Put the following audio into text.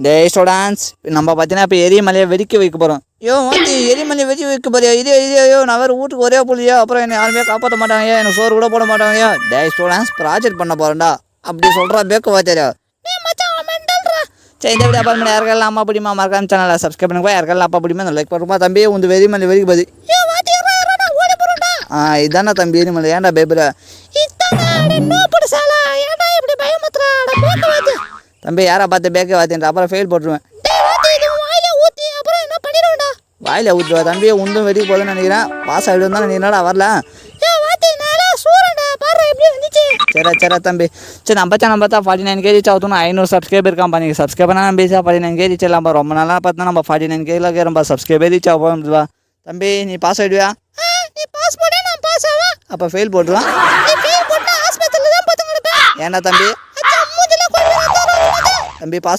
டேய் ஸ்டூடண்ட்ஸ் நம்ம பார்த்தீங்கன்னா இப்போ எரிமலையை வெடிக்க வைக்க போகிறோம். வாத்தி எரிமலையை வைக்க போறியா? ஐயோ நான் வேறு வீட்டுக்கு ஒரே போலியா, அப்புறம் என்னை யாருமே காப்பாற்ற மாட்டாங்க, எனக்கு சோறு கூட போட மாட்டாங்க. டேய் ஸ்டூடண்ட்ஸ் ப்ராஜெக்ட் பண்ண போகிறேன்டா அப்படி சொல்கிறா பேக்க வாத்தியா. சரி இந்த வீடியோ அப்புறம் யாருக்கெல்லாம் அம்மா பிடிமா மறக்காம சேனலை சப்ஸ்கிரைப் பண்ணுங்க. யாருக்கெல்லாம் அப்பா பிடிமா லைக் பண்ணுமா தம்பி. உந்து எரிமலை வெடிக்க போது இதானா தம்பி எரிமலை ஏன்டா பேபுல தம்பி யாரை பார்த்து பேக்க வாத்தின்ற அப்புறம் ஃபெயில் போட்டுருவேன். வாயில ஊற்றுவா தம்பி உந்தும் வெடிக்க போதுன்னு நினைக்கிறேன். பாஸ் ஆகிடும் தான் நீ வரல. சரி தம்பி சரி நம்ம சேனல் பார்த்தா 49K ரீச் ஆகுதுன்னு 500 சப்ஸ்கிரைபர் இருக்கான். நீங்கள் சப்ஸ்கிரைப் பண்ணால் நம்ம 49K ரீச் ஆகலாம். ரொம்ப நாளாக பார்த்தா நம்ம 49K ரொம்ப சப்ஸ்கிரைபர் ரீச் ஆகும் தம்பி. நீ பாஸ் ஆகிடுவியா? அப்போ ஃபெயில் போட்டுருவான். ஏன்னா தம்பி பாஸ்